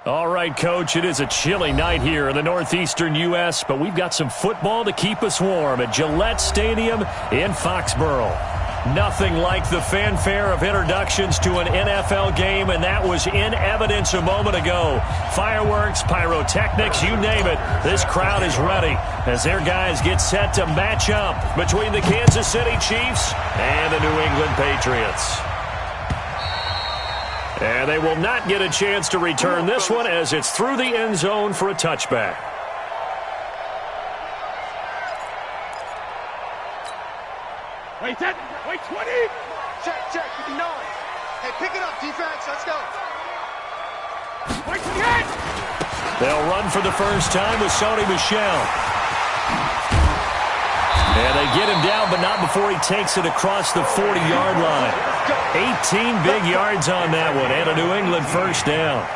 All right, Coach, it is a chilly night here in the northeastern U.S., but we've got some football to keep us warm at Gillette Stadium in Foxborough. Nothing like the fanfare of introductions to an NFL game, and that was in evidence a moment ago. Fireworks, pyrotechnics, you name it. This crowd is ready as their guys get set to match up between the Kansas City Chiefs and the New England Patriots. And they will not get a chance to return this one as it's through the end zone for a touchback. Wait, 10. Wait, 20. Check, 59. Hey, pick it up, defense. Let's go. Wait, 28. They'll run for the first time with Sony Michel. And they get him down, but not before he takes it across the 40-yard line. 18 big yards on that one, and a New England first down.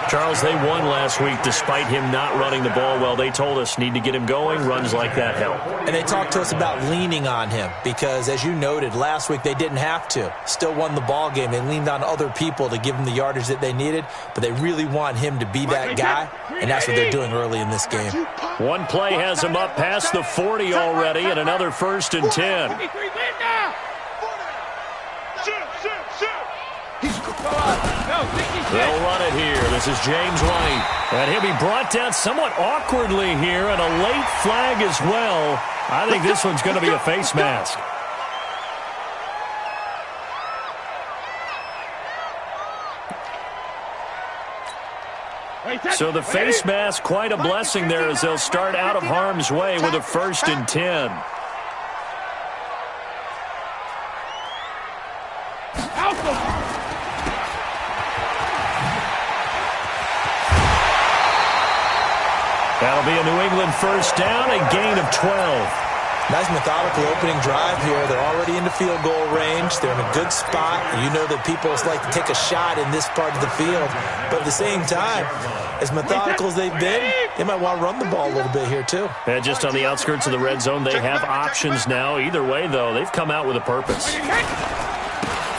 Charles, they won last week despite him not running the ball well. They told us need to get him going. Runs like that help. And they talked to us about leaning on him because, as you noted, last week they didn't have to. Still won the ball game. They leaned on other people to give them the yardage that they needed, but they really want him to be that guy, and that's what they're doing early in this game. One play has him up past the 40 already, and another 1st and 10. They'll run it here. This is James White. And he'll be brought down somewhat awkwardly here, and a late flag as well. I think this one's going to be a face mask. So the face mask, quite a blessing there as they'll start out of harm's way with a 1st and 10. That'll be a New England first down, a gain of 12. Nice methodical opening drive here. They're already into field goal range. They're in a good spot. You know that people like to take a shot in this part of the field. But at the same time, as methodical as they've been, they might want to run the ball a little bit here too. And just on the outskirts of the red zone, they have options now. Either way, though, they've come out with a purpose.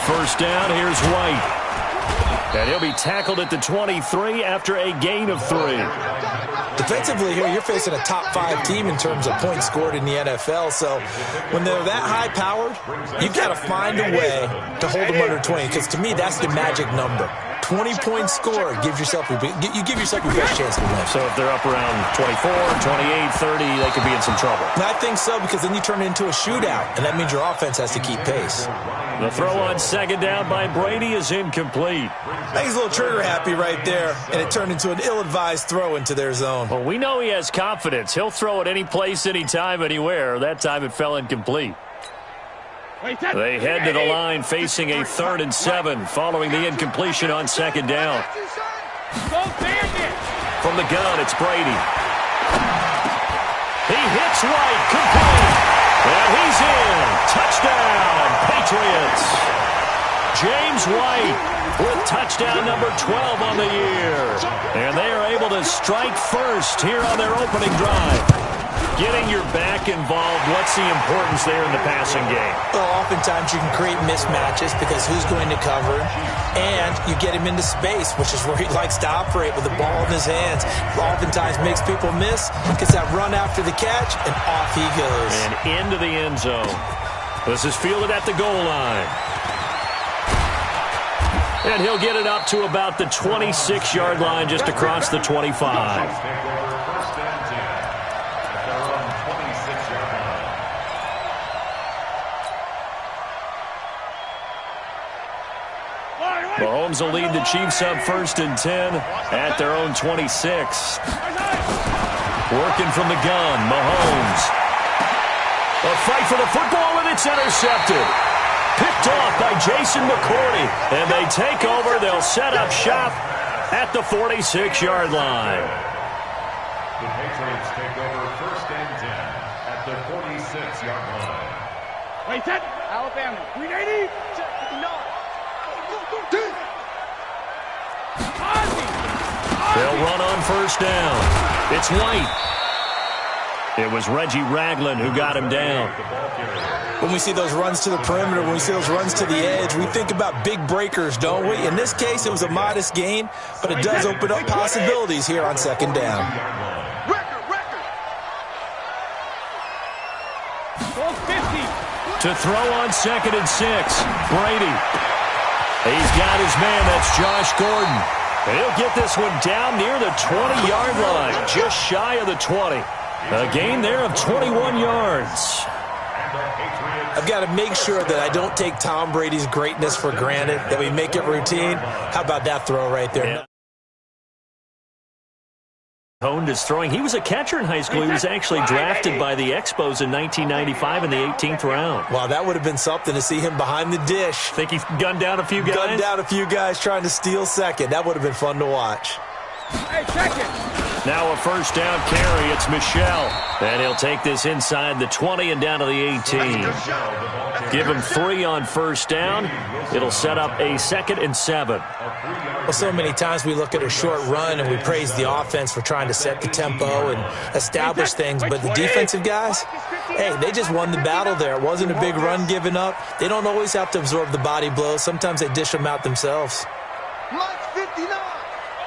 First down, here's White. And he'll be tackled at the 23 after a gain of 3. Defensively here, you're facing a top 5 team in terms of points scored in the NFL. So when they're that high-powered, you've got to find a way to hold them under 20. Because to me, that's the magic number. 20-point score gives yourself your best chance to win. So if they're up around 24, 28, 30, they could be in some trouble. I think so, because then you turn it into a shootout, and that means your offense has to keep pace. The throw on second down by Brady is incomplete. I think he's a little trigger happy right there, and it turned into an ill-advised throw into their zone. Well, we know he has confidence. He'll throw it any place, anytime, anywhere. That time it fell incomplete. They head to the line facing a 3rd and 7 following the incompletion on second down. From the gun, it's Brady. He hits White, complete. And he's in. Touchdown, Patriots. James White with touchdown number 12 on the year. And they are able to strike first here on their opening drive. Getting your back involved, what's the importance there in the passing game? Well, oftentimes you can create mismatches because who's going to cover him, and you get him into space, which is where he likes to operate with the ball in his hands. Oftentimes makes people miss, gets that run after the catch, and off he goes. And into the end zone. This is fielded at the goal line. And he'll get it up to about the 26-yard line just across the 25. Mahomes will lead the Chiefs up 1st and 10 at their own 26. Working from the gun, Mahomes. A fight for the football, and it's intercepted. Picked off by Jason McCourty. And they take over. They'll set up shop at the 46-yard line. The Patriots take over 1st and 10 at the 46-yard line. Wait, 10. Alabama. 380. Check. 59. They'll run on first down. It's White. It was Reggie Ragland who got him down. When we see those runs to the perimeter, when we see those runs to the edge, we think about big breakers, don't we? In this case, it was a modest gain, but it does open up possibilities here on second down. To throw on 2nd and 6, Brady. He's got his man, that's Josh Gordon. He'll get this one down near the 20-yard line, just shy of the 20. A gain there of 21 yards. I've got to make sure that I don't take Tom Brady's greatness for granted, that we make it routine. How about that throw right there? Yeah. Honed his throwing. He was a catcher in high school. He was actually drafted by the Expos in 1995 in the 18th round. Wow, that would have been something to see him behind the dish. Think he gunned down a few guys? Gunned down a few guys trying to steal second. That would have been fun to watch. Hey, second. Now a first down carry. It's Michel. And he'll take this inside the 20 and down to the 18. Give him 3 on first down. It'll set up a 2nd and 7. Well, so many times we look at a short run and we praise the offense for trying to set the tempo and establish things, but the defensive guys, hey, they just won the battle there. It wasn't a big run given up. They don't always have to absorb the body blows. Sometimes they dish them out themselves. Mike's 59.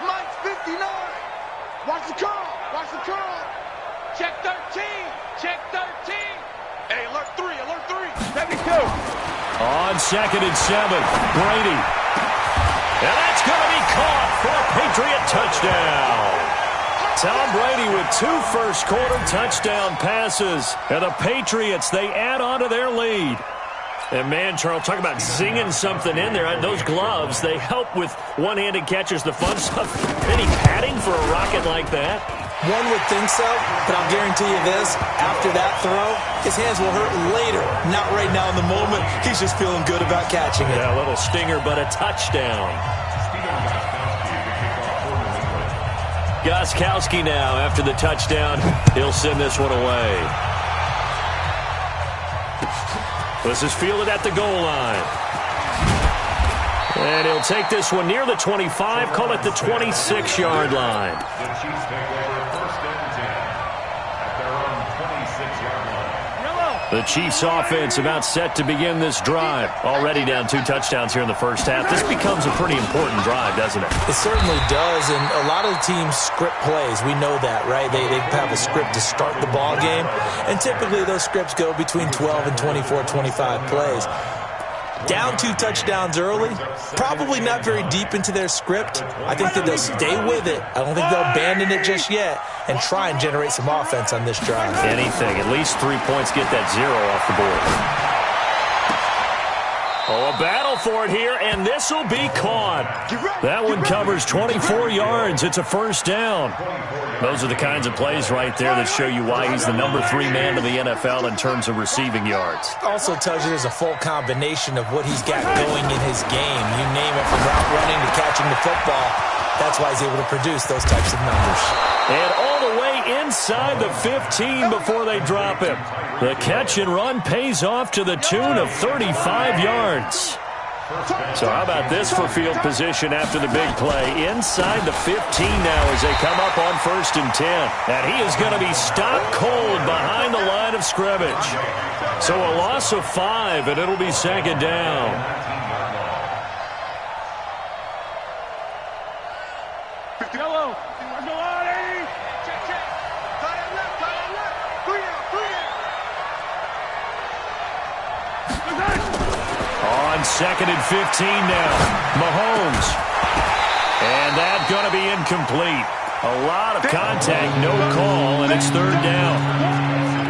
Mike's 59. Watch the curl. Watch the curl. Check 13. Check 13. Hey, alert 3. Alert 3. 72. On 2nd and 7, Brady. And that's going to be caught for a Patriot touchdown. Tom Brady with 2 first-quarter touchdown passes. And the Patriots, they add on to their lead. And, man, Charles, talk about zinging something in there. Those gloves, they help with one-handed catches, the fun stuff. Any padding for a rocket like that? One would think so, but I'll guarantee you this. After that throw, his hands will hurt later. Not right now in the moment. He's just feeling good about catching it. Yeah, a little stinger, but a touchdown. Gostkowski now, after the touchdown, he'll send this one away. This is fielded at the goal line. And he'll take this one near the 25, call it the 26-yard line. The Chiefs take over 1st and 10 at their own 26-yard line. The Chiefs offense about set to begin this drive. Already down 2 touchdowns here in the first half. This becomes a pretty important drive, doesn't it? It certainly does, and a lot of teams script plays. We know that, right? They have a script to start the ball game, and typically those scripts go between 12 and 24, 25 plays. Down 2 touchdowns early, probably not very deep into their script. I think that they'll stay with it. I don't think they'll abandon it just yet and try and generate some offense on this drive. Anything, at least 3 points, get that 0 off the board. Oh, a battle for it here, and this will be caught. That one covers 24 yards. It's a first down. Those are the kinds of plays right there that show you why he's the number 3 man of the NFL in terms of receiving yards. Also tells you there's a full combination of what he's got going in his game. You name it, from route running to catching the football. That's why he's able to produce those types of numbers. And all the way inside the 15 before they drop him. The catch and run pays off to the tune of 35 yards. So how about this for field position after the big play? Inside the 15 now as they come up on 1st and 10. And he is going to be stopped cold behind the line of scrimmage. So a loss of 5, and it'll be 2nd down. Yellow. Go on, 80. Check, check. Tie it left. 3 out. On 2nd and 15 now, Mahomes. And that's going to be incomplete. A lot of contact, no call, and it's 3rd down.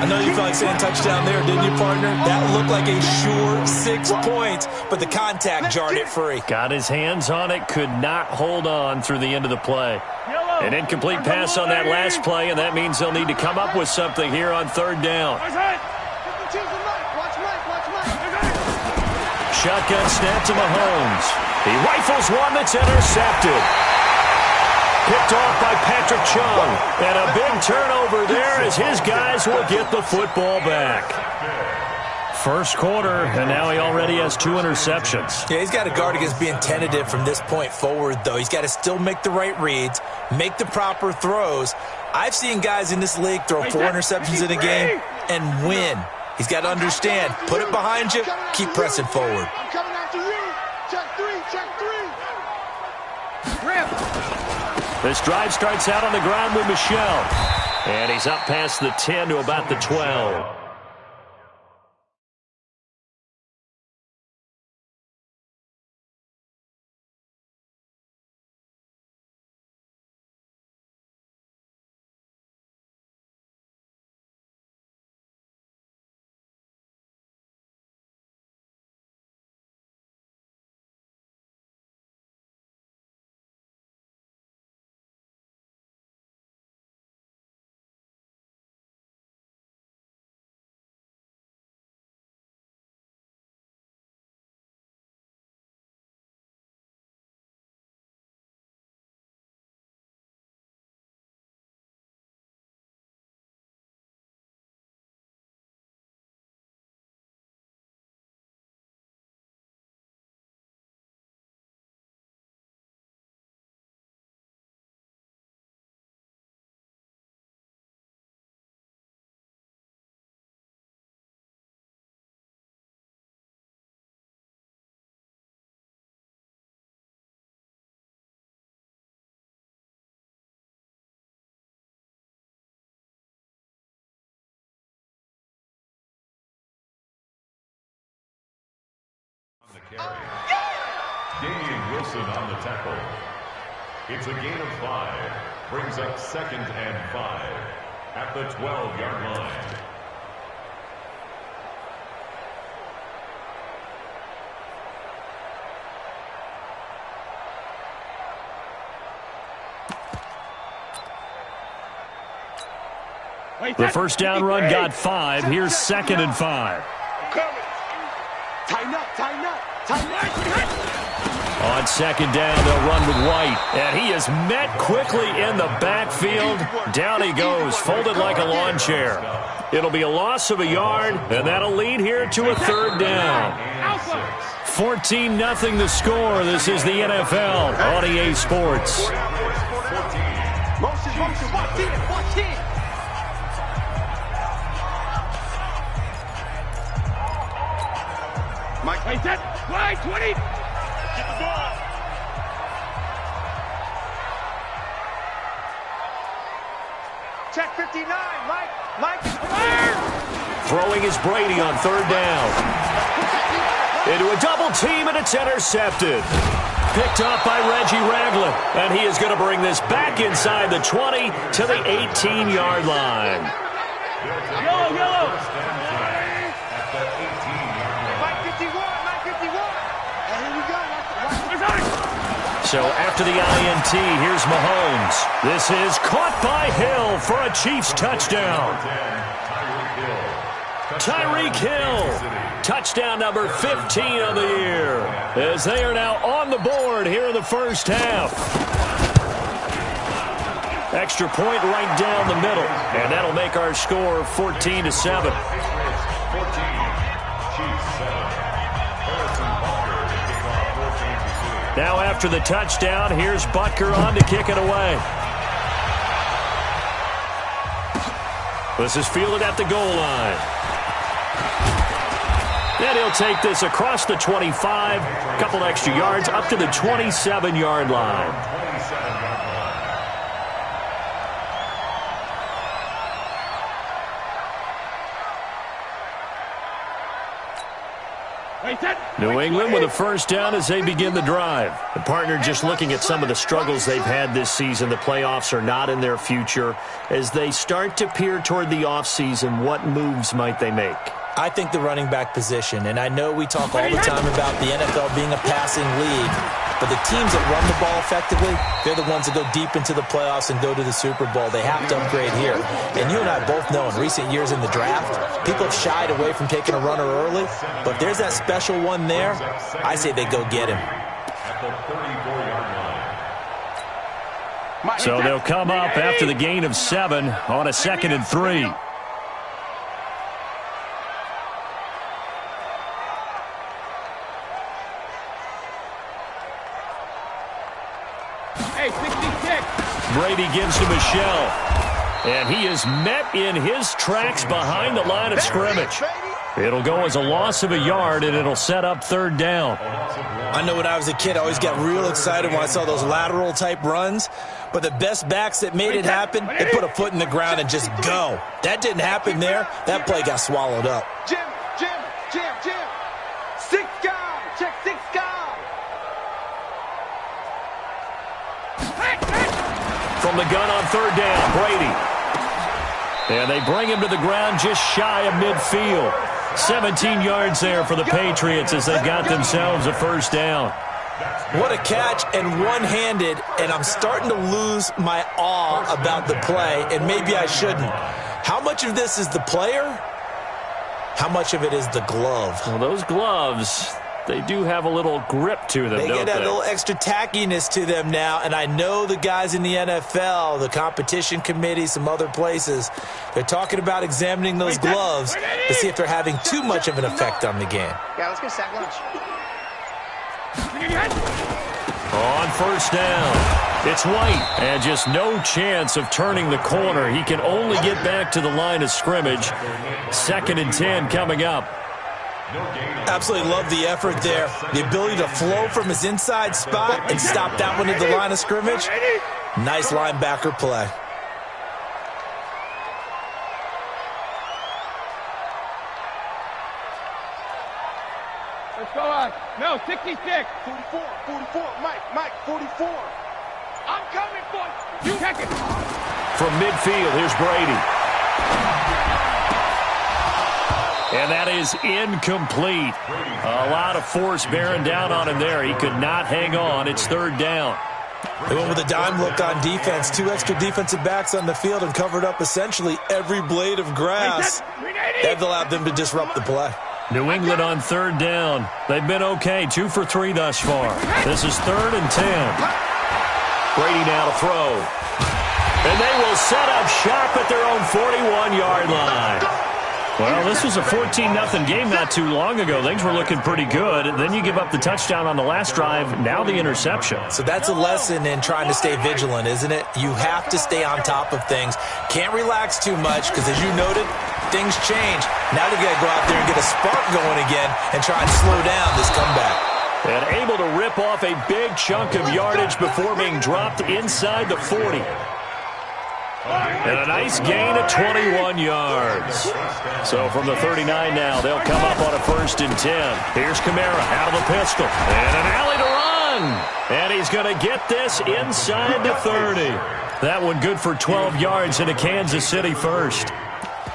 I know you felt like saying touchdown there, didn't you, partner? That looked like a sure 6 points, but the contact jarred it free. Got his hands on it, could not hold on through the end of the play. An incomplete pass on that last play, and that means they'll need to come up with something here on 3rd down. Shotgun snap to Mahomes. He rifles one that's intercepted. Picked off by Patrick Chung. And a big turnover there as his guys will get the football back. First quarter, and now he already has 2 interceptions. Yeah, he's got to guard against being tentative from this point forward, though. He's got to still make the right reads, make the proper throws, I've seen guys in this league throw 4 interceptions in a game and win. He's got to understand, put it behind you, keep pressing forward. I'm coming after you. Check 3, check 3. Rip. This drive starts out on the ground with Michelle. And he's up past the 10 to about the 12. The carry. Damian Wilson on the tackle. It's a gain of 5. Brings up 2nd and 5 at the 12-yard line. The first down run got 5. Here's 2nd and 5. Tighten up, tighten up, tighten up. On 2nd down, they'll run with White. And he is met quickly in the backfield. Down he goes, folded like a lawn chair. It'll be a loss of a yard, and that'll lead here to a 3rd down. 14-0 the score. This is the NFL on EA Sports. Motion, motion, watch it, watch it. Mike, Hey, set. Wide, 20. get the ball. Check 59, Mike. Throwing is Brady on 3rd down. Into a double team, and it's intercepted. Picked up by Reggie Ragland. And he is going to bring this back inside the 20 to the 18-yard line. Yellow, yellow. Mike 51, Mike 51. And here we go. Watch So after the INT, here's Mahomes. This is caught by Hill for a Chiefs touchdown. Tyreek Hill, touchdown number 15 of the year, as they are now on the board here in the first half. Extra point right down the middle, and that'll make our score 14-7. Now after the touchdown, here's Butker on to kick it away. This is fielded at the goal line. And he'll take this across the 25, a couple extra yards, up to the 27-yard line. New England with a first down as they begin the drive. The partner just looking at some of the struggles they've had this season. The playoffs are not in their future. As they start to peer toward the offseason, what moves might they make? I think the running back position, and I know we talk all the time about the NFL being a passing league, but the teams that run the ball effectively, they're the ones that go deep into the playoffs and go to the Super Bowl. They have to upgrade here. And you and I both know in recent years in the draft, people have shied away from taking a runner early, but if there's that special one there, I say they go get him. So they'll come up after the gain of 7 on a 2nd and 3. Hey, 66. Brady gives to Michelle. And he is met in his tracks behind the line of scrimmage. It'll go as a loss of a yard, and it'll set up third down. I know when I was a kid, I always got real excited when I saw those lateral-type runs. But the best backs that made it happen, they put a foot in the ground and just go. That didn't happen there. That play got swallowed up. Jim. Six guy. Check six guy. From the gun on third down, Brady. And they bring him to the ground just shy of midfield. 17 yards there for the Patriots as they got themselves a first down. What a catch, and one-handed, and I'm starting to lose my awe about the play, and maybe I shouldn't. How much of this is the player? How much of it is the glove? Well, those gloves, they do have a little grip to them, They don't get that they? little extra tackiness to them now, and I know the guys in the NFL, the competition committee, some other places, they're talking about examining those gloves to see if they're having too much of an effect on the game. Yeah, let's get a sack lunch. On first down, it's White, and just no chance of turning the corner. He can only get back to the line of scrimmage. 2nd and 10 coming up. Absolutely love the effort there. The ability to flow from his inside spot and stop that one at the line of scrimmage. Nice linebacker play. Let's go on. No, 66. 44. Mike, 44. I'm coming for you. You check it. From midfield, here's Brady. And that is incomplete. A lot of force bearing down on him there. He could not hang on. It's third down. They went with a dime look on defense. 2 extra defensive backs on the field and covered up essentially every blade of grass. That allowed them to disrupt the play. New England on third down. They've been okay. 2 for 3 thus far. This is 3rd and 10. Brady now to throw. And they will set up shop at their own 41-yard line. Well, this was a 14-0 game not too long ago. Things were looking pretty good. Then you give up the touchdown on the last drive. Now the interception. So that's a lesson in trying to stay vigilant, isn't it? You have to stay on top of things. Can't relax too much because, as you noted, things change. Now they got to go out there and get a spark going again and try and slow down this comeback. And able to rip off a big chunk of yardage before being dropped inside the 40. And a nice gain of 21 yards. So from the 39 now, they'll come up on a 1st and 10. Here's Kamara out of the pistol. And an alley to run. And he's going to get this inside the 30. That one good for 12 yards into Kansas City first.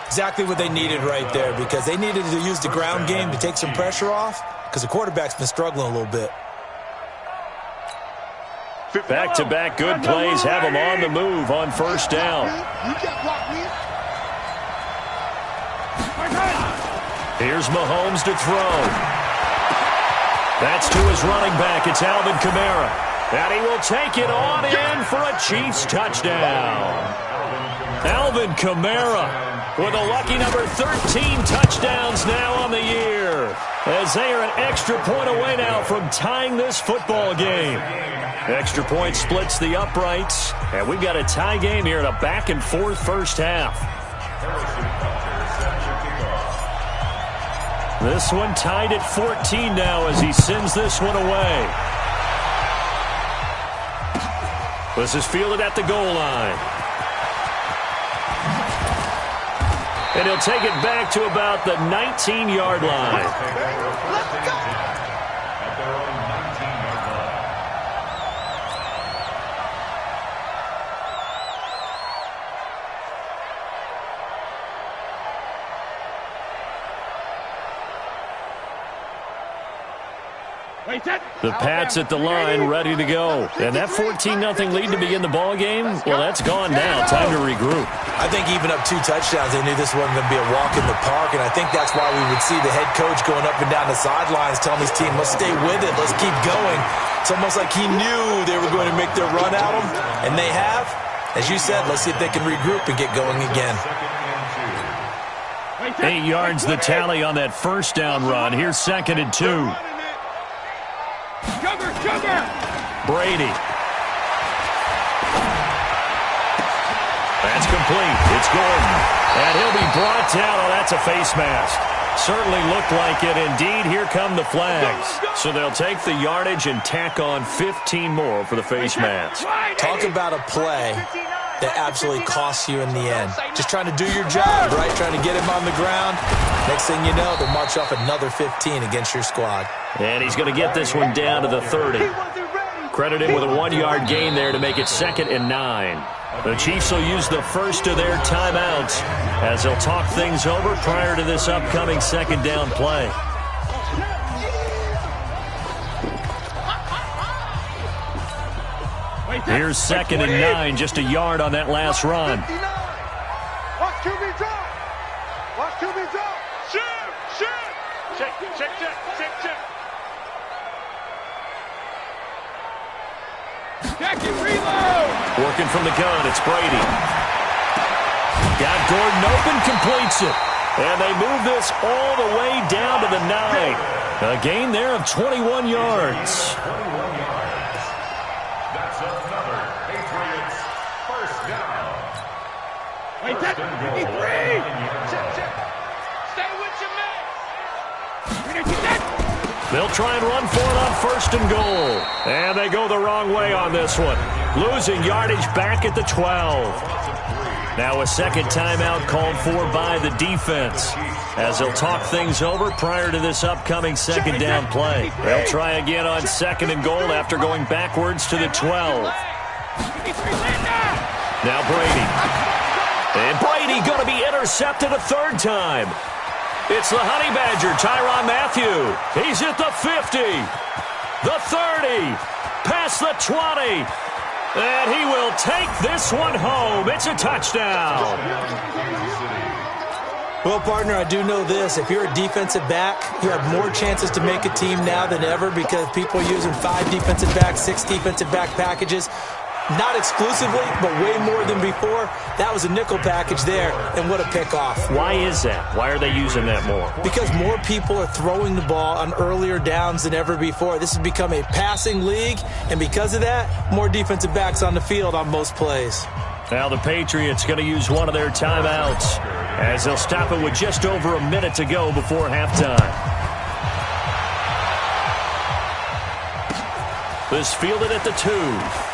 Exactly what they needed right there, because they needed to use the ground game to take some pressure off because the quarterback's been struggling a little bit. Back-to-back good plays have him on the move on first down. Here's Mahomes to throw. That's to his running back. It's Alvin Kamara. And he will take it on in for a Chiefs touchdown. Alvin Kamara with a lucky number 13 touchdowns now on the year, as they are an extra point away now from tying this football game. Extra point splits the uprights, and we've got a tie game here in a back-and-forth first half. This one tied at 14 now as he sends this one away. This is fielded at the goal line. And he'll take it back to about the 19-yard line. Let's go. The Pats at the line, ready to go. And that 14-0 lead to begin the ball game, well, that's gone now. Time to regroup. I think even up 2 touchdowns, they knew this wasn't going to be a walk in the park, and I think that's why we would see the head coach going up and down the sidelines telling his team, let's stay with it, let's keep going. It's almost like he knew they were going to make their run at him, and they have. As you said, let's see if they can regroup and get going again. 8 yards the tally on that first down run. Here's 2nd and 2. Brady. That's complete. It's Gordon. And he'll be brought down. Oh, that's a face mask. Certainly looked like it. Indeed, here come the flags. So they'll take the yardage and tack on 15 more for the face mask. Talk about a play that absolutely costs you in the end. Just trying to do your job, right? Trying to get him on the ground. Next thing you know, they'll march off another 15 against your squad. And he's going to get this one down to the 30. Credit him with a 1-yard gain there to make it 2nd and 9. The Chiefs will use the first of their timeouts as they'll talk things over prior to this upcoming 2nd down play. Here's 2nd and 9, just a yard on that last run. Watch QB drop. Watch QB drop. Shoot. Check. Jackie, reload! Working from the gun, it's Brady. Got Gordon open, completes it. And they move this all the way down to the 9. A gain there of 21 yards. 21 yards. That's another Patriots first down. Wait, that's 53! Check. Stay with your man. They'll try and run for it on 1st and goal. And they go the wrong way on this one. Losing yardage back at the 12. Now a 2nd timeout called for by the defense as they'll talk things over prior to this upcoming 2nd down play. They'll try again on 2nd and goal after going backwards to the 12. Now Brady. And Brady going to be intercepted a 3rd time. It's the Honey Badger, Tyrann Mathieu. He's at the 50, the 30, past the 20. And he will take this one home. It's a touchdown. Well, partner, I do know this. If you're a defensive back, you have more chances to make a team now than ever because people are using 5 defensive backs, 6 defensive back packages. Not exclusively, but way more than before. That was a nickel package there, and what a pickoff. Why is that? Why are they using that more? Because more people are throwing the ball on earlier downs than ever before. This has become a passing league, and because of that, more defensive backs on the field on most plays. Now the Patriots going to use one of their timeouts as they'll stop it with just over a minute to go before halftime. This fielded at the 2.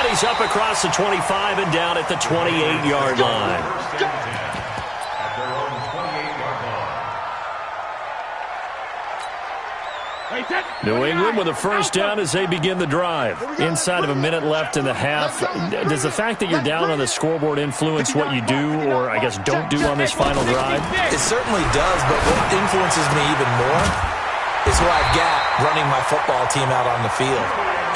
He's up across the 25 and down at the 28-yard line. New England with a first down as they begin the drive. Inside of a minute left in the half. Does the fact that you're down on the scoreboard influence what you do or, I guess, don't do on this final drive? It certainly does, but what influences me even more is who I've got running my football team out on the field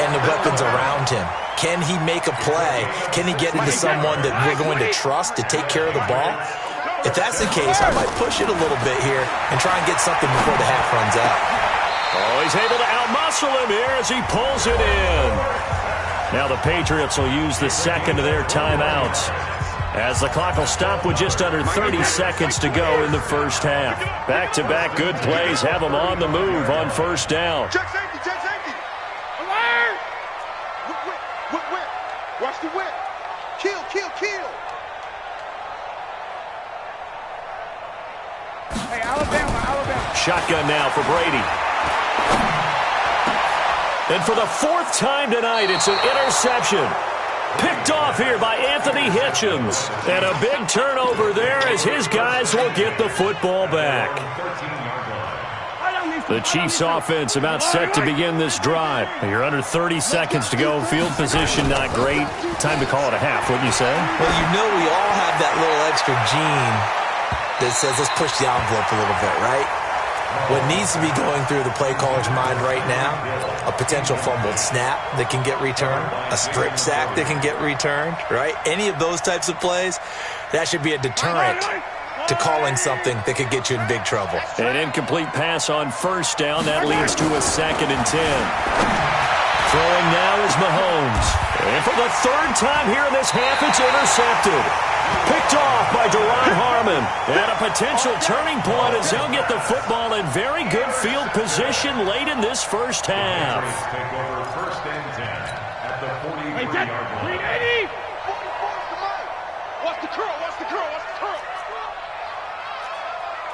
and the weapons around him. Can he make a play? Can he get into someone that we're going to trust to take care of the ball? If that's the case, I might push it a little bit here and try and get something before the half runs out. Oh, he's able to outmuscle him here as he pulls it in. Now the Patriots will use the 2nd of their timeouts as the clock will stop with just under 30 seconds to go in the first half. Back-to-back good plays have them on the move on 1st down. Check safety. Whip. Watch the whip. Kill. Hey, Alabama. Shotgun now for Brady. And for the 4th time tonight, it's an interception. Picked off here by Anthony Hitchens. And a big turnover there as his guys will get the football back. The Chiefs offense about set to begin this drive. You're under 30 seconds to go. Field position not great. Time to call it a half, wouldn't you say? Well, you know we all have that little extra gene that says let's push the envelope a little bit, right? What needs to be going through the play caller's mind right now, a potential fumbled snap that can get returned, a strip sack that can get returned, right? Any of those types of plays, that should be a deterrent to calling something that could get you in big trouble. An incomplete pass on 1st down. That leads to a 2nd and 10. Throwing now is Mahomes. And for the 3rd time here in this half, it's intercepted. Picked off by Duron Harmon. And a potential turning point as they'll get the football in very good field position late in this first half. Take over 1st and 10 at the 40. 380. 44 to Mike. Watch the curl, watch the curl, watch the curl.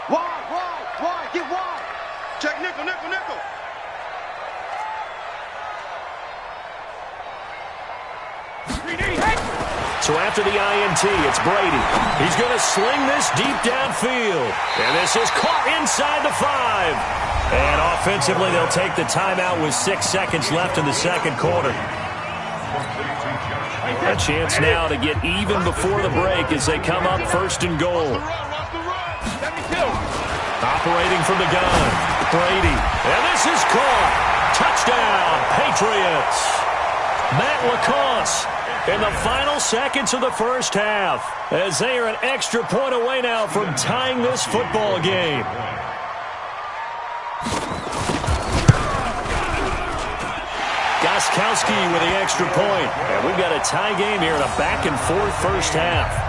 Wide, get wide. Check nickel, nickel, nickel. So after the INT, it's Brady. He's going to sling this deep downfield. And this is caught inside the 5. And offensively, they'll take the timeout with 6 seconds left in the second quarter. A chance now to get even before the break as they come up first and goal. Operating from the gun, Brady. And this is caught. Touchdown, Patriots. Matt LaCosse in the final seconds of the first half as they are an extra point away now from tying this football game. Gostkowski with the extra point. And we've got a tie game here in a back-and-forth first half.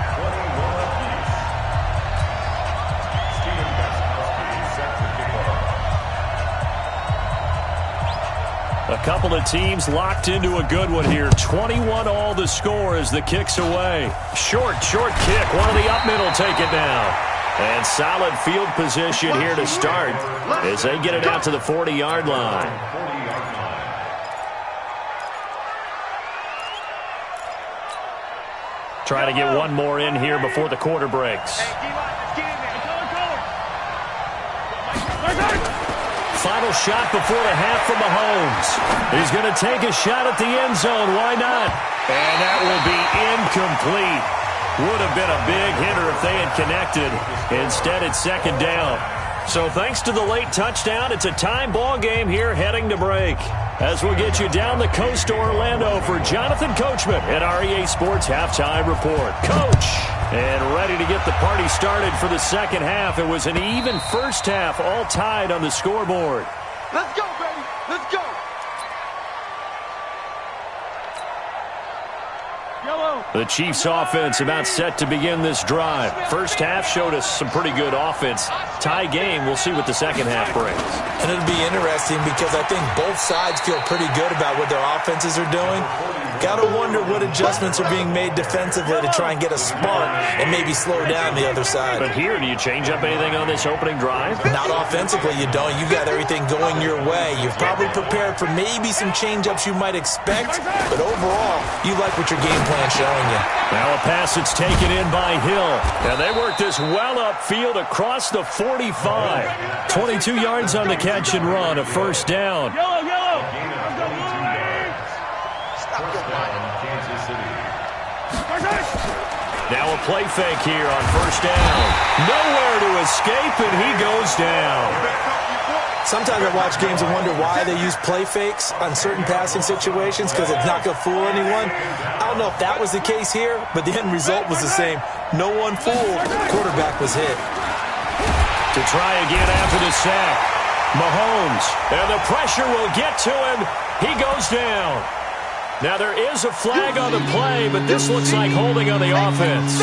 A couple of teams locked into a good one here. 21 all the score as the kick's away. Short kick. One of the up middle take it down. And solid field position here to start as they get it out to the 40-yard line. Try to get one more in here before the quarter breaks. Final shot before the half from Mahomes. He's going to take a shot at the end zone. Why not? And that will be incomplete. Would have been a big hitter if they had connected. Instead, it's second down. So thanks to the late touchdown, it's a time ball game here heading to break. As we'll get you down the coast to Orlando for Jonathan Coachman at REA Sports Halftime Report. Coach! And ready to get the party started for the second half. It was an even first half, all tied on the scoreboard. Let's go, baby. Let's go. The Chiefs offense about set to begin this drive. First half showed us some pretty good offense. Tie game, we'll see what the second half brings. And it'll be interesting because I think both sides feel pretty good about what their offenses are doing. Got to wonder what adjustments are being made defensively to try and get a spark and maybe slow down the other side. But here, do you change up anything on this opening drive? Not offensively, you don't. You got everything going your way. You've probably prepared for maybe some change-ups you might expect, but overall, you like what your game plan's showing you. Now a pass that's taken in by Hill. And they work this well upfield across the 45. 22 yards on the catch and run, a first down. Now a play fake here on first down. Nowhere to escape, and he goes down. Sometimes I watch games and wonder why they use play fakes on certain passing situations because it's not going to fool anyone. I don't know if that was the case here, but the end result was the same. No one fooled. Quarterback was hit. To try again after the sack. Mahomes, and the pressure will get to him. He goes down. Now there is a flag on the play, but this looks like holding on the offense.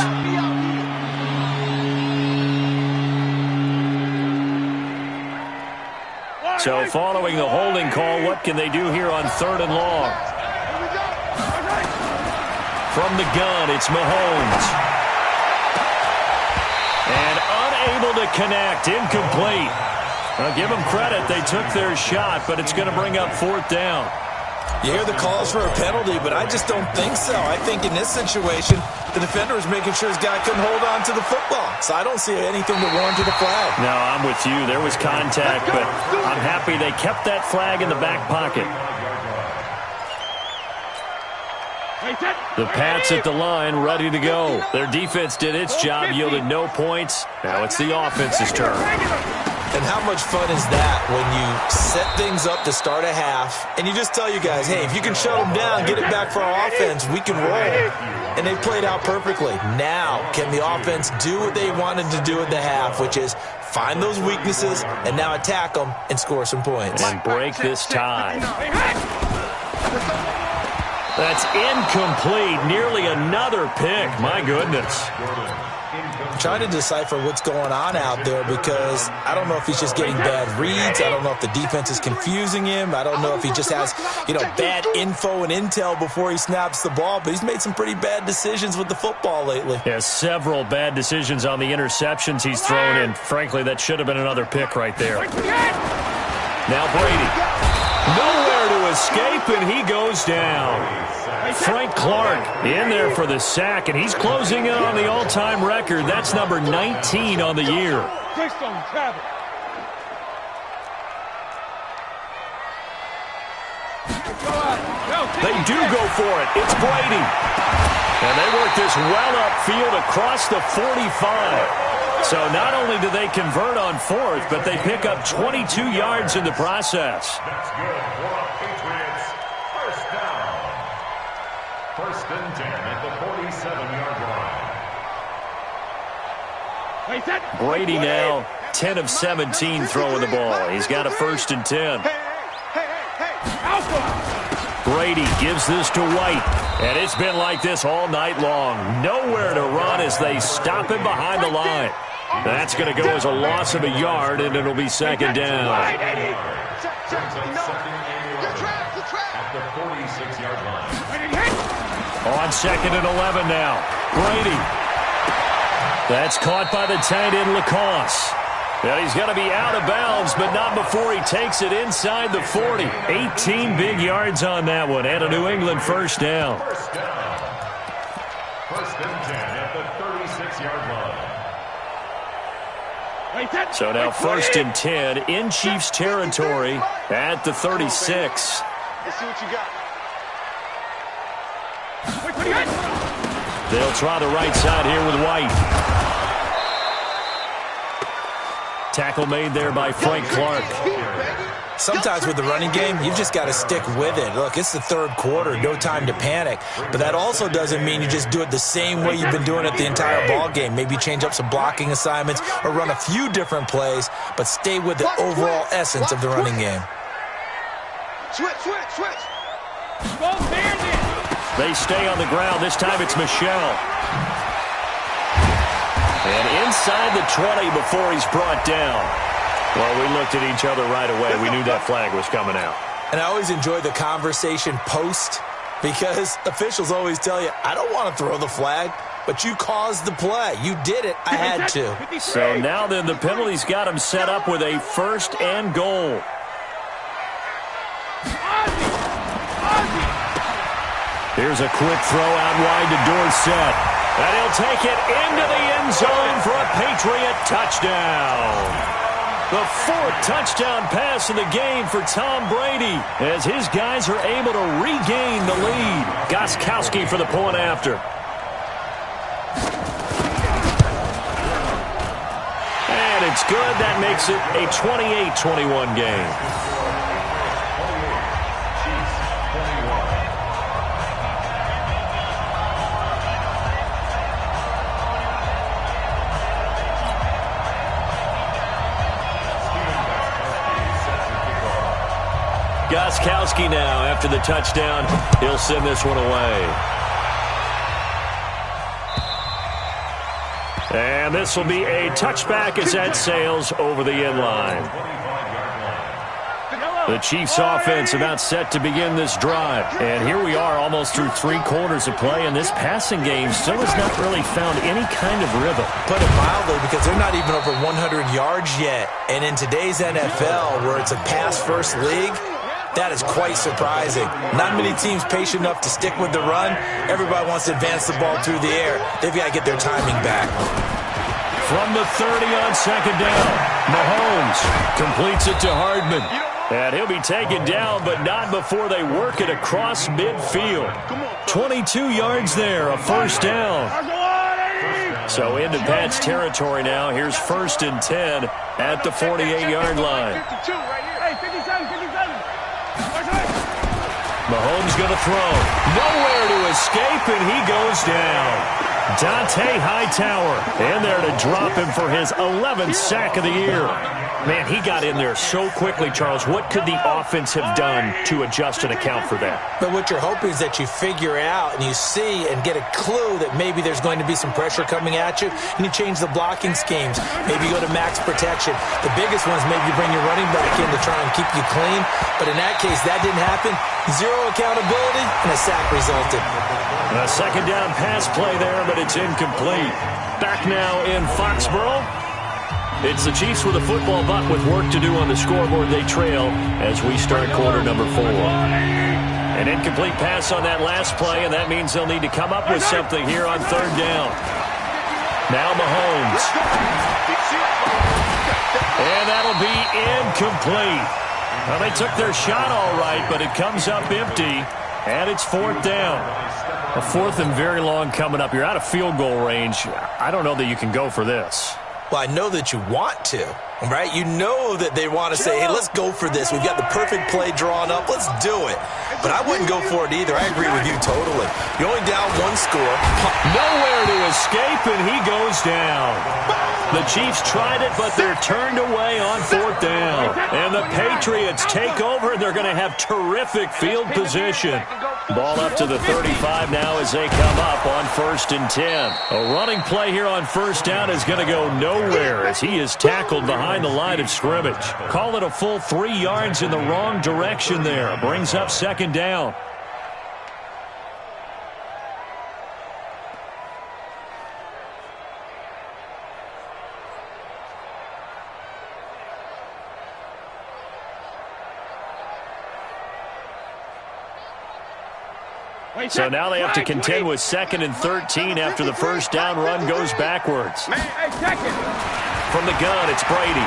So following the holding call, what can they do here on third and long? From the gun, it's Mahomes. And unable to connect, incomplete. Now give them credit, they took their shot, but it's going to bring up fourth down. You hear the calls for a penalty, but I just don't think so. I think in this situation, the defender is making sure his guy couldn't hold on to the football. So I don't see anything to warrant the flag. No, I'm with you. There was contact, but I'm happy they kept that flag in the back pocket. The Pats at the line, ready to go. Their defense did its job, yielded no points. Now it's the offense's turn. And how much fun is that when you set things up to start a half and you just tell you guys, hey, if you can shut them down, get it back for our offense, we can roll. And they played out perfectly. Now, can the offense do what they wanted to do at the half, which is find those weaknesses and now attack them and score some points. And break this tie. That's incomplete. Nearly another pick. My goodness. I'm trying to decipher what's going on out there because I don't know if he's just getting bad reads. I don't know if the defense is confusing him. I don't know if he just has, bad info and intel before he snaps the ball. But he's made some pretty bad decisions with the football lately. Yeah, several bad decisions on the interceptions he's thrown in. Frankly, that should have been another pick right there. Now Brady. Nowhere to escape, and he goes down. Frank Clark in there for the sack, and he's closing in on the all-time record. That's number 19 on the year. They do go for it. It's Brady. And they work this well upfield across the 45. So not only do they convert on fourth, but they pick up 22 yards in the process. That's good for the Patriots. First down. First and 10 at the 47-yard line. Brady now 10 of 17 throwing the ball. He's got a first and 10. Brady gives this to White. And it's been like this all night long. Nowhere to run as they stop him behind the line. That's going to go as a loss of a yard, and it'll be second down. At the 46-yard line. On second and 11 now. Brady. That's caught by the tight end, Lacoste. And he's going to be out of bounds, but not before he takes it inside the 40. 18 big yards on that one, and a New England first down. First down. First and 10 at the 36-yard line. So now first and 10 in Chiefs territory at the 36. Let's see what you got. They'll try the right side here with White. Tackle made there by Frank Clark. Sometimes with the running game, you've just got to stick with it. Look, it's the third quarter, no time to panic. But that also doesn't mean you just do it the same way you've been doing it the entire ball game. Maybe change up some blocking assignments or run a few different plays, but stay with the overall essence of the running game. Switch. They stay on the ground. This time it's Michel. And inside the 20 before he's brought down. Well, we looked at each other right away. We knew that flag was coming out. And I always enjoy the conversation post because officials always tell you, I don't want to throw the flag, but you caused the play. You did it. I had to. So now then the penalty's got him set up with a first and goal. Here's a quick throw out wide to Dorsett. And he'll take it into the end zone for a Patriot touchdown. The fourth touchdown pass of the game for Tom Brady as his guys are able to regain the lead. Gostkowski for the point after. And it's good. That makes it a 28-21 game. Gostkowski now, after the touchdown, he'll send this one away. And this will be a touchback as that sails over the end line. The Chiefs offense about set to begin this drive. And here we are almost through 3 quarters of play, and this passing game still has not really found any kind of rhythm. Put it mildly, because they're not even over 100 yards yet. And in today's NFL, where it's a pass-first league, that is quite surprising. Not many teams patient enough to stick with the run. Everybody wants to advance the ball through the air. They've got to get their timing back. From the 30 on second down, Mahomes completes it to Hardman. And he'll be taken down, but not before they work it across midfield. 22 yards there, a first down. So into Pat's territory now. Here's first and 10 at the 48-yard line. Mahomes going to throw. Nowhere to escape, and he goes down. Dante Hightower in there to drop him for his 11th sack of the year. Man, he got in there so quickly, Charles. What could the offense have done to adjust and account for that? But what you're hoping is that you figure out and you see and get a clue that maybe there's going to be some pressure coming at you, and you change the blocking schemes. Maybe you go to max protection. The biggest one is maybe you bring your running back in to try and keep you clean. But in that case, that didn't happen. Zero accountability, and a sack resulted. A second down pass play there, but it's incomplete. Back now in Foxborough. It's the Chiefs with a football, but with work to do on the scoreboard. They trail as we start quarter number 4. An incomplete pass on that last play, and that means they'll need to come up with something here on third down. Now Mahomes. And that'll be incomplete. Well, they took their shot all right, but it comes up empty, and it's fourth down. A fourth and very long coming up. You're out of field goal range. I don't know that you can go for this. Well, I know that you want to, right? You know that they want to say, hey, let's go for this. We've got the perfect play drawn up. Let's do it. But I wouldn't go for it either. I agree with you totally. You're only down one score. Nowhere to escape, and he goes down. The Chiefs tried it, but they're turned away on fourth down. And the Patriots take over, and they're going to have terrific field position. Ball up to the 35 now as they come up on 1st and 10. A running play here on first down is going to go nowhere as he is tackled behind the line of scrimmage. Call it a full 3 yards in the wrong direction there. Brings up second down. So now they have to contend with 2nd and 13 after the first down run goes backwards. From the gun, it's Brady.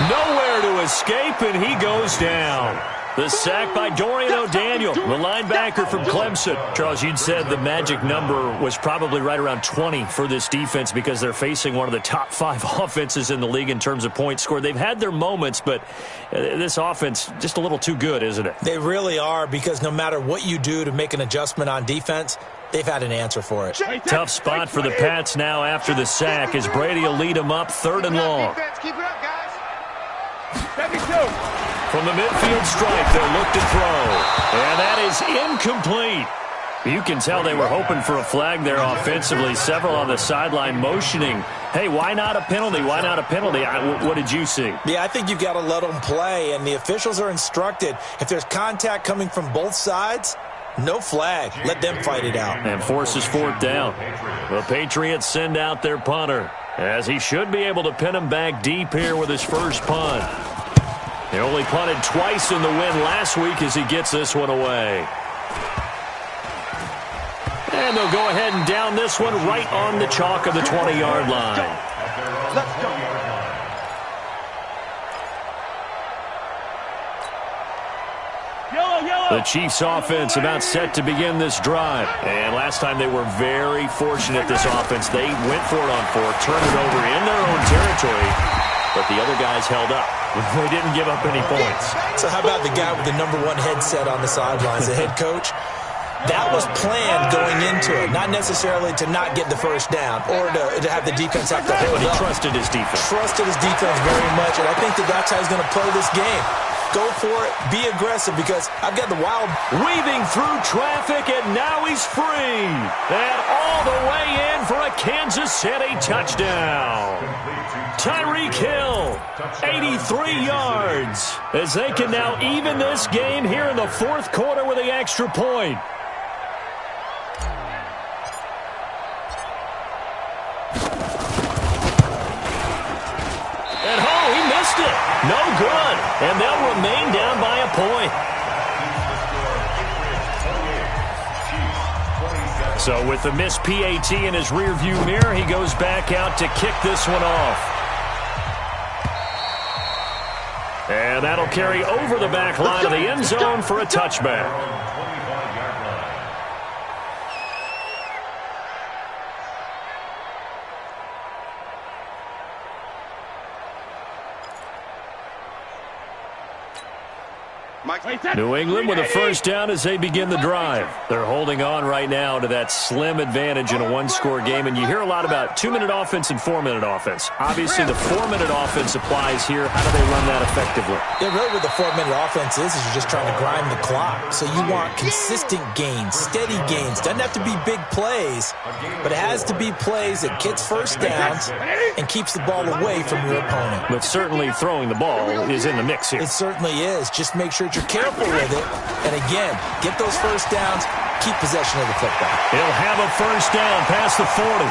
Nowhere to escape, and he goes down. The sack by Dorian O'Daniel, the linebacker from Clemson. Charles, you'd said the magic number was probably right around 20 for this defense because they're facing one of the top 5 offenses in the league in terms of points scored. They've had their moments, but this offense just a little too good, isn't it? They really are, because no matter what you do to make an adjustment on defense, they've had an answer for it. Tough spot for the Pats now after the sack as Brady will lead them up 3rd and long. Keep it up, guys. From the midfield stripe, they'll look to throw. And that is incomplete. You can tell they were hoping for a flag there offensively. Several on the sideline motioning, hey, why not a penalty? Why not a penalty? What did you see? Yeah, I think you've got to let them play, and the officials are instructed, if there's contact coming from both sides, no flag. Let them fight it out. And forces fourth down. The Patriots send out their punter, as he should be able to pin him back deep here with his first punt. He only punted twice in the win last week as he gets this one away. And they'll go ahead and down this one right on the chalk of the 20-yard line. Let's go. The Chiefs offense about set to begin this drive. And last time they were very fortunate, this offense. They went for it on 4, turned it over in their own territory, but the other guys held up. They didn't give up any points. So how about the guy with the #1 headset on the sidelines, the head coach? That was planned going into it, not necessarily to not get the first down or to have the defense have to hold up. But he up. trusted his defense. Trusted his defense very much, and I think that's how he's going to play this game. Go for it. Be aggressive, because I've got the wild. Weaving through traffic, and now he's free. And all the way in for a Kansas City touchdown. Tyreek Hill, 83 yards, as they can now even this game here in the 4th quarter with the extra point. And oh, he missed it. No good. And they'll remain down by a point. So with the missed PAT in his rearview mirror, he goes back out to kick this one off. And that'll carry over the back line of the end zone for a touchback. New England with a first down as they begin the drive. They're holding on right now to that slim advantage in a one-score game, and you hear a lot about 2-minute offense and 4-minute offense. Obviously, the 4-minute offense applies here. How do they run that effectively? Yeah, really what the 4-minute offense is you're just trying to grind the clock. So you want consistent gains, steady gains. Doesn't have to be big plays, but it has to be plays that gets first downs and keeps the ball away from your opponent. But certainly throwing the ball is in the mix here. It certainly is. Just make sure that you're careful with it. And again, get those first downs, keep possession of the football. He'll have a first down past the 40.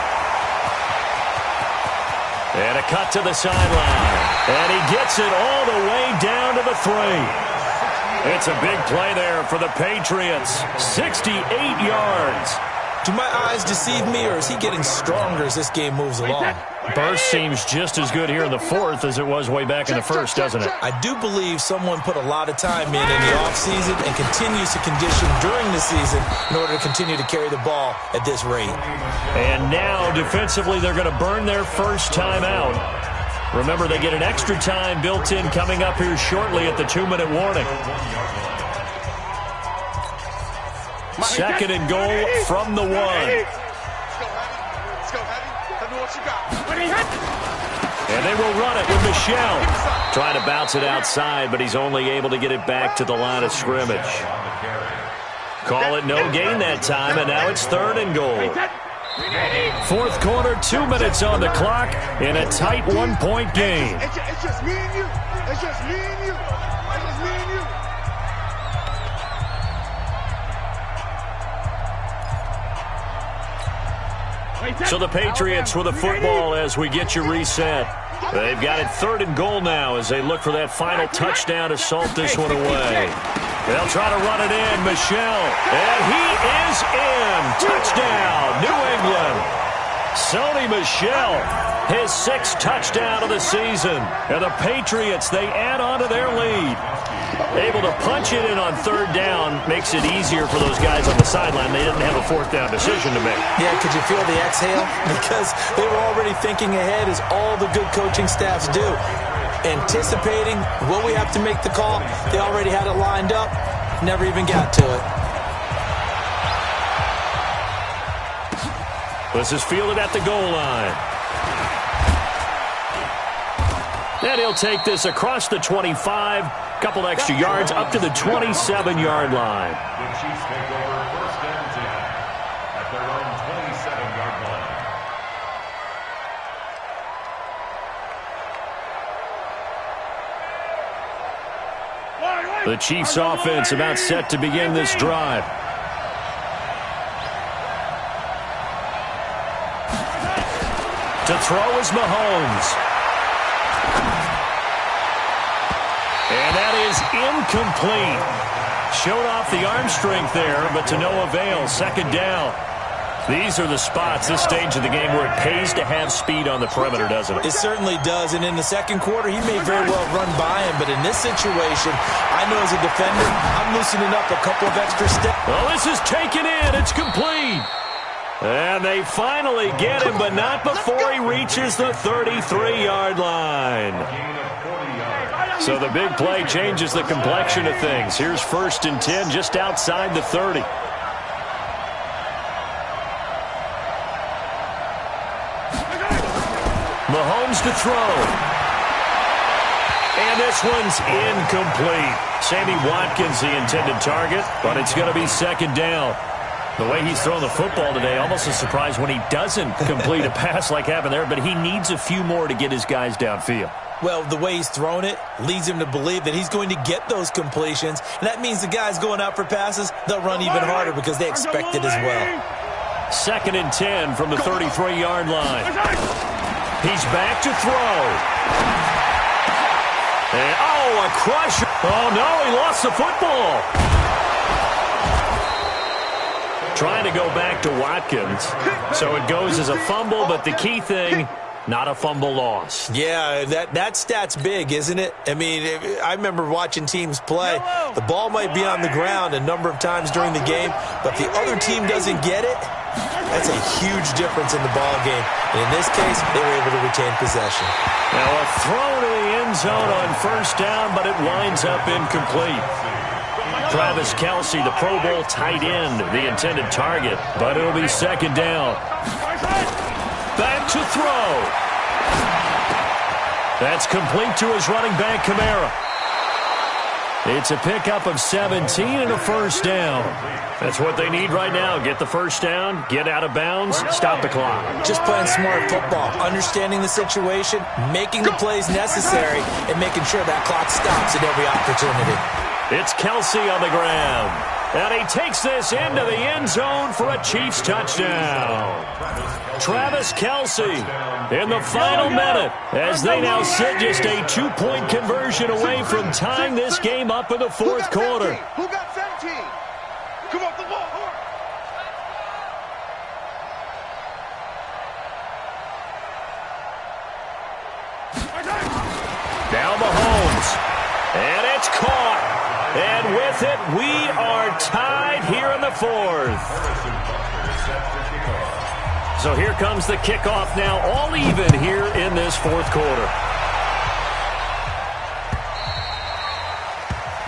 And a cut to the sideline. And he gets it all the way down to the 3. It's a big play there for the Patriots. 68 yards. Do my eyes deceive me, or is he getting stronger as this game moves along? Burst seems just as good here in the 4th as it was way back in the 1st, doesn't it? I do believe someone put a lot of time in the offseason and continues to condition during the season in order to continue to carry the ball at this rate. And now, defensively, they're going to burn their first time out. Remember, they get an extra time built in coming up here shortly at the 2-minute warning. 2nd and goal from the 1. And they will run it with Michel. Trying to bounce it outside, but he's only able to get it back to the line of scrimmage. Call it no gain that time, and now it's 3rd and goal. 4th quarter, 2 minutes on the clock in a tight 1-point game. It's just me and you. It's just me and you. It's just me and you. So the Patriots with the football as we get you reset. They've got it 3rd and goal now as they look for that final touchdown to salt this one away. They'll try to run it in. Michel. And he is in. Touchdown, New England. Sony Michel, his 6th touchdown of the season. And the Patriots, they add on to their lead. Able to punch it in on 3rd down makes it easier for those guys on the sideline. They didn't have a 4th down decision to make. Yeah, could you feel the exhale? Because they were already thinking ahead, as all the good coaching staffs do. Anticipating, will we have to make the call? They already had it lined up, never even got to it. This is fielded at the goal line. And he'll take this across the 25, couple extra yards up to the 27-yard line. The Chiefs take over 1st and 10 at their own 27-yard line. The Chiefs offense about set to begin this drive. To throw is Mahomes. And that is incomplete. Showed off the arm strength there, but to no avail. 2nd down. These are the spots, this stage of the game, where it pays to have speed on the perimeter, doesn't it? It certainly does, and in the 2nd quarter, he may very well run by him, but in this situation, I know as a defender, I'm loosening up a couple of extra steps. Well, this is taken in. It's complete. And they finally get him, but not before he reaches the 33-yard line. So the big play changes the complexion of things. Here's 1st and 10 just outside the 30. Mahomes to throw. And this one's incomplete. Sammy Watkins the intended target, but it's going to be 2nd down. The way he's thrown the football today, almost a surprise when he doesn't complete a pass like happened there, but he needs a few more to get his guys downfield. Well, the way he's thrown it leads him to believe that he's going to get those completions, and that means the guys going out for passes, they'll run even harder because they expect it as well. 2nd and 10 from the 33-yard line. He's back to throw. And, a crusher. Oh, no, he lost the football. Trying to go back to Watkins. So it goes as a fumble, but the key thing, not a fumble loss. Yeah, that stat's big, isn't it? I mean, I remember watching teams play. The ball might be on the ground a number of times during the game, but the other team doesn't get it. That's a huge difference in the ball game. And in this case, they were able to retain possession. Now a throw to the end zone on 1st down, but it winds up incomplete. Travis Kelce, the Pro Bowl tight end, the intended target. But it'll be second down. Back to throw. That's complete to his running back, Kamara. It's a pickup of 17 and a first down. That's what they need right now. Get the first down, get out of bounds, stop the clock. Just playing smart football, understanding the situation, making the plays necessary, and making sure that clock stops at every opportunity. It's Kelce on the ground. And he takes this into the end zone for a Chiefs touchdown. Travis Kelce in the final minute as they now sit just a 2-point conversion away from tying this game up in the fourth quarter. Who got 17? Come off the ball. Now Mahomes. And it's caught. And with it, we are tied here in the fourth. So here comes the kickoff now, all even here in this fourth quarter.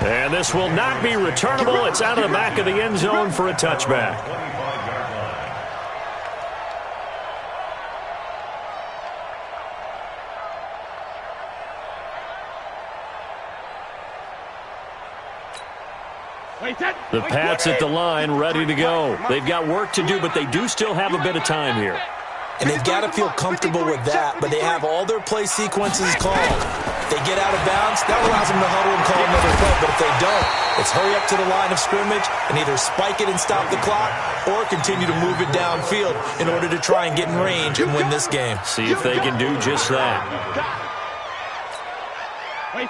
And this will not be returnable. It's out of the back of the end zone for a touchback. The Pats at the line, ready to go. They've got work to do, but they do still have a bit of time here. And they've got to feel comfortable with that, but they have all their play sequences called. If they get out of bounds, that allows them to huddle and call another play. But if they don't, it's hurry up to the line of scrimmage and either spike it and stop the clock or continue to move it downfield in order to try and get in range and win this game. See if they can do just that.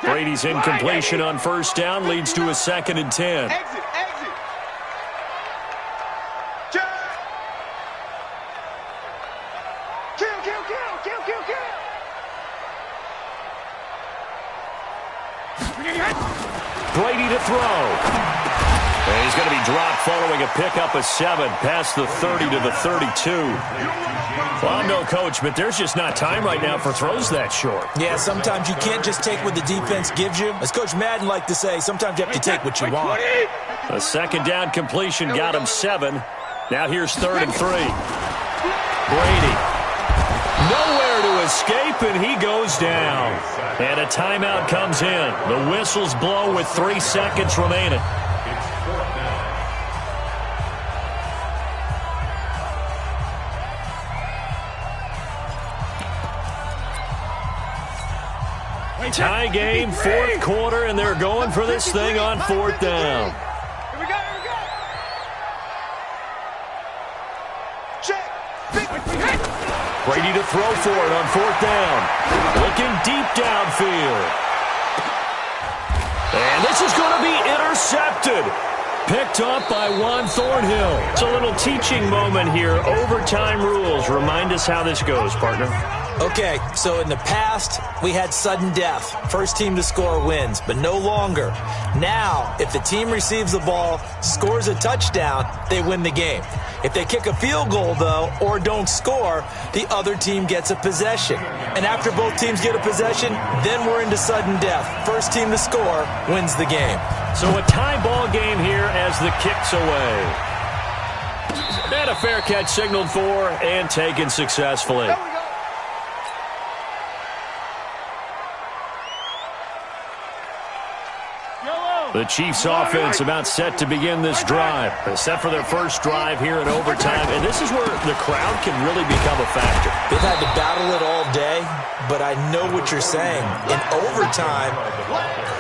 Brady's incompletion on first down leads to a 2nd and 10. Exit. Brady to throw. And he's going to be dropped following a pickup of 7 past the 30 to the 32. Well, I'm no coach, but there's just not time right now for throws that short. Yeah, sometimes you can't just take what the defense gives you. As Coach Madden liked to say, sometimes you have to take what you want. A 2nd down completion got him 7. Now here's 3rd and 3. Brady. Nowhere to escape, and he goes down. And a timeout comes in. The whistles blow with 3 seconds remaining. Tie game, fourth quarter, and they're going for this thing on 4th down. Here we go. Check. Brady to throw for it on 4th down. Looking deep downfield. And this is going to be intercepted. Picked up by Juan Thornhill. It's a little teaching moment here. Overtime rules. Remind us how this goes, partner. Okay, so in the past, we had sudden death. First team to score wins, but no longer. Now, if the team receives the ball, scores a touchdown, they win the game. If they kick a field goal, though, or don't score, the other team gets a possession. And after both teams get a possession, then we're into sudden death. First team to score wins the game. So a tie ball game here as the kick's away. And a fair catch signaled for and taken successfully. The Chiefs offense about set to begin this drive. They're set for their first drive here in overtime. And this is where the crowd can really become a factor. They've had to battle it all day, but I know what you're saying. In overtime,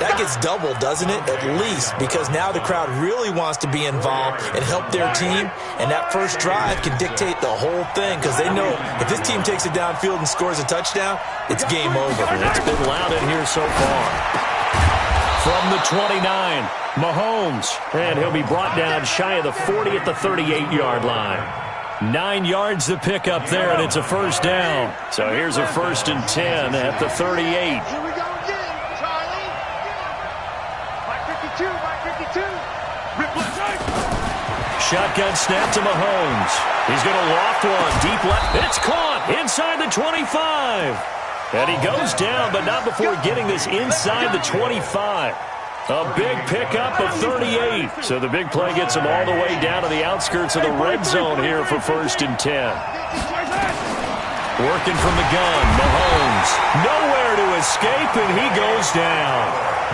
that gets doubled, doesn't it? At least, because now the crowd really wants to be involved and help their team. And that first drive can dictate the whole thing because they know if this team takes it downfield and scores a touchdown, it's game over. It's been loud in here so far. From the 29, Mahomes, and he'll be brought down shy of the 40 at the 38-yard line. 9 yards to pick up there, and it's a first down. So here's a 1st and 10 at the 38. Here we go again, Charlie. By 52. Shotgun snap to Mahomes. He's going to loft one deep left. It's caught inside the 25. And he goes down, but not before getting this inside the 25. A big pickup of 38. So the big play gets him all the way down to the outskirts of the red zone here for 1st and 10. Working from the gun, Mahomes. Nowhere to escape, and he goes down.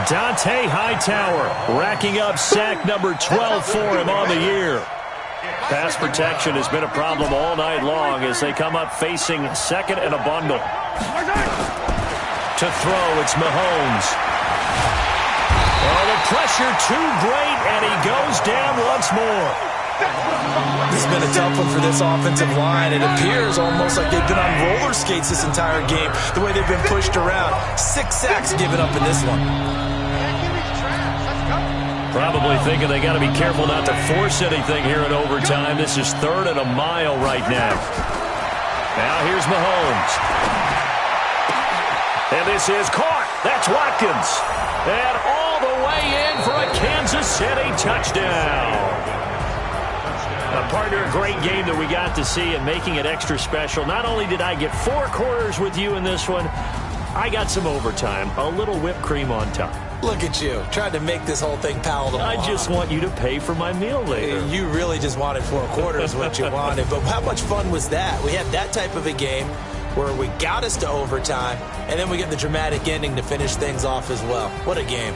Dante Hightower racking up sack number 12 for him on the year. Pass protection has been a problem all night long as they come up facing 2nd and a bundle. To throw, it's Mahomes. Oh, the pressure too great, and he goes down once more. This has been a tough one for this offensive line. It appears almost like they've been on roller skates this entire game, the way they've been pushed around. 6 sacks given up in this one. Probably thinking they got to be careful not to force anything here in overtime. This is 3rd and a mile right now. Now here's Mahomes. And this is caught. That's Watkins. And all the way in for a Kansas City touchdown. Partner, a great game that we got to see and making it extra special. Not only did I get 4 quarters with you in this one, I got some overtime, a little whipped cream on top. Look at you, trying to make this whole thing palatable. I just want you to pay for my meal later. You really just wanted 4 quarters what you wanted. But how much fun was that? We had that type of a game where we got us to overtime, and then we get the dramatic ending to finish things off as well. What a game.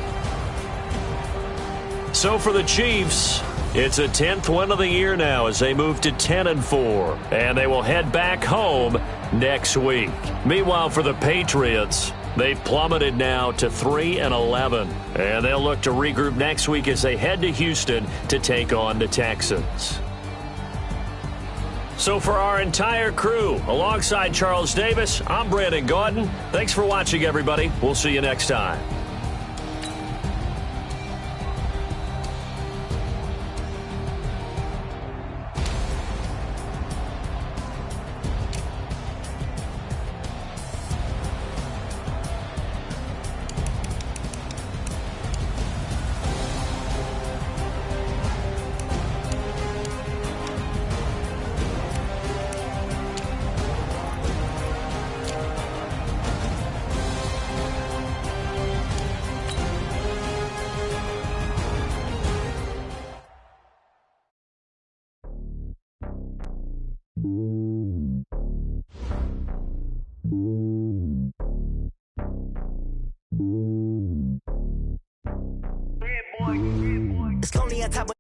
So for the Chiefs, it's a 10th win of the year now as they move to 10-4, and they will head back home next week. Meanwhile, for the Patriots, they've plummeted now to 3-11, and they'll look to regroup next week as they head to Houston to take on the Texans. So for our entire crew, alongside Charles Davis, I'm Brandon Gaudin. Thanks for watching, everybody. We'll see you next time. It's lonely on top of